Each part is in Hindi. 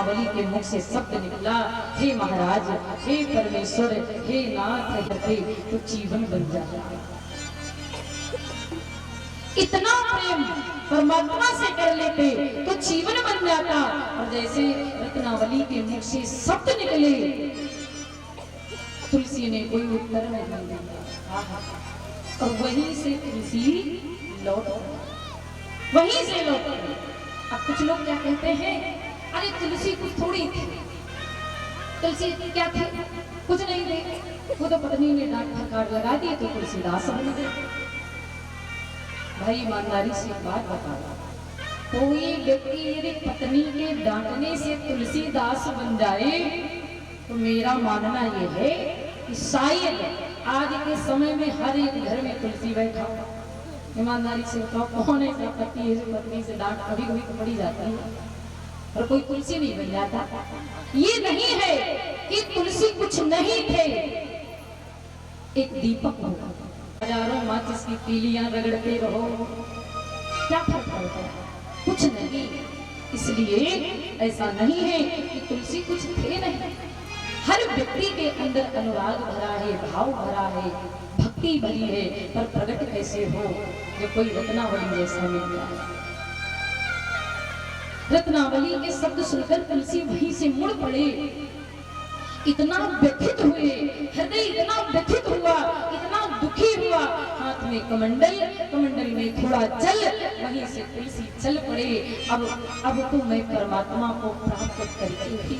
रत्नावली के मुख से शब्द निकला, हे महाराज, हे परमेश्वर, हे नाथ, हे तो जीवन बन जाता। इतना प्रेम परमात्मा से कर लेते तो जीवन बन जाता। और जैसे रत्नावली के मुख से शब्द निकले, तुलसी ने कोई उत्तर नहीं दिया और वहीं से तुलसी लौट, वहीं से लौट। अब कुछ लोग क्या कहते हैं, अरे तुलसी कुछ थोड़ी थी, तुलसी क्या थी, कुछ नहीं थे, वो तो पत्नी ने डांट फटकार लगा दी तो तुलसीदास बन गए। भाई ईमानदारी से बात बता, कोई व्यक्ति यदि पत्नी के डांटने से तुलसीदास बन जाए तो मेरा मानना यह है कि शायद आज के समय में हर एक घर में तुलसी बैठा। ईमानदारी से बताओ, कौन ऐसा पति है जो पत्नी से डांट कभी कभी तो पड़ी जाती है और कोई तुलसी नहीं बन जाता। ये नहीं है कि तुलसी कुछ नहीं थे, एक दीपक होगा। हजारों माचिस की तीलियां रगड़ते रहो, क्या फर्क पड़ता है, कुछ नहीं। इसलिए ऐसा नहीं है कि तुलसी कुछ थे नहीं। हर व्यक्ति के अंदर अनुराग भरा है, भाव भरा है, भक्ति भरी है, पर प्रकट कैसे हो जो कोई रत्नावली जैसा मिल जाए। रत्नावली के शब्द सुनकर तुलसी वहीं से मुड़ पड़े, इतना व्यथित हुए, हृदय इतना व्यथित हुआ, इतना दुखी हुआ। हाथ में कमंडल, कमंडल में थोड़ा जल, वहीं से तुलसी चल पड़े। अब तो मैं परमात्मा को प्राप्त करके ही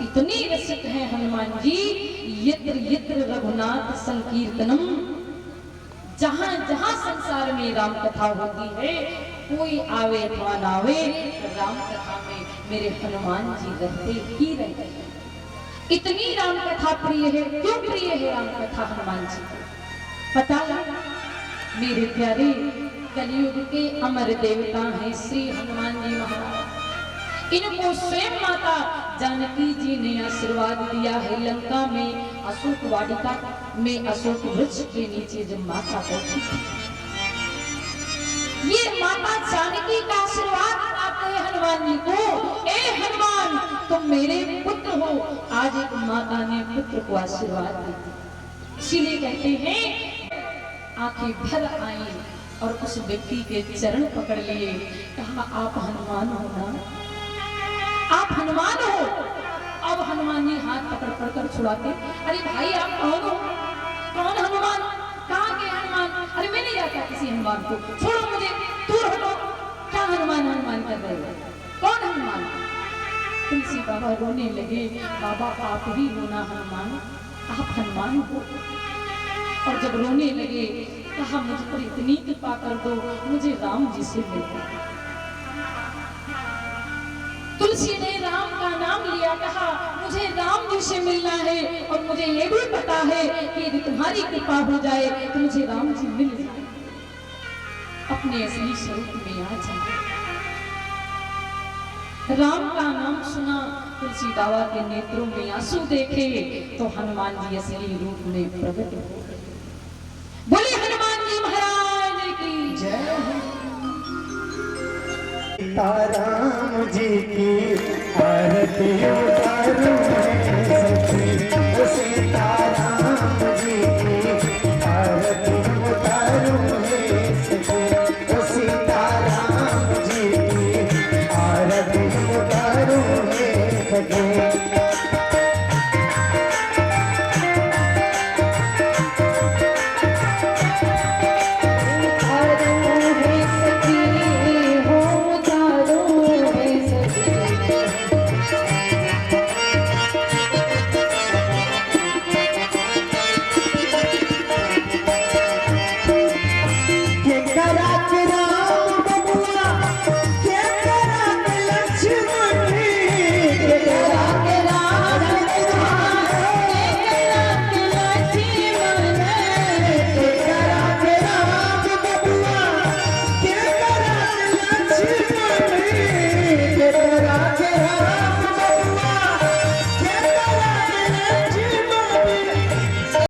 इतने रसिक हैं हनुमान जी, यत्र यत्र रघुनाथ संकीर्तनम। जहां जहां संसार में राम कथा होती है, कोई आवे अथवा ना आवे, राम कथा में मेरे हनुमान जी रहते ही रहते हैं। इतनी राम कथा प्रिय है। क्यों प्रिय है राम कथा हनुमान जी को? पता लगा मेरे प्यारे कलयुग के अमर देवता हैं श्री हनुमान जी महाराज। इनको स्वयं माता जानकी जी ने आशीर्वाद दिया है। लंका में अशोक वाटिका में अशोक वृक्ष के नीचे जब माता बैठी थी, ये माता जानकी का आशीर्वाद प्राप्त है हनुमान जी को। ए हनुमान, तुम मेरे पुत्र हो। आज एक माता ने पुत्र को आशीर्वाद दी। इसीलिए कहते हैं आंखें भर आई और उस व्यक्ति के चरण पकड़ लिए, कहा आप हनुमान हो ना, आप हनुमान हो। अब हनुमान जी हाथ पकड़ पकड़ छुड़ाते, अरे भाई आप कौन हो? कौन हनुमान? कहाँ के हनुमान? अरे मैं नहीं जाता किसी हनुमान को, छोड़ो मुझे, दूर हटो। क्या हनुमान हनुमान कर रहे हो? कौन हनुमान? तुलसी बाबा रोने लगे, बाबा आप ही हो ना हनुमान, आप हनुमान हो। और जब रोने लगे, कहा मुझ पर इतनी कृपा कर दो, मुझे राम जी से मिल दो। तुलसी ने राम का नाम लिया, कहा मुझे राम जी से मिलना है और मुझे ये भी पता है कि यदि तुम्हारी कृपा हो जाए तो मुझे राम जी मिल जाए, अपने असली स्वरूप में आ जाए। राम का नाम सुना, तुलसी बाबा के नेत्रों में आंसू देखे तो हनुमान जी असली रूप में प्रकट हो गए। बोले हनुमान जी महाराज की जय। राम जी की आरती उतारूं सीताराम जी की आरती उतारूं सीताराम जी की आरती उतारूं खरा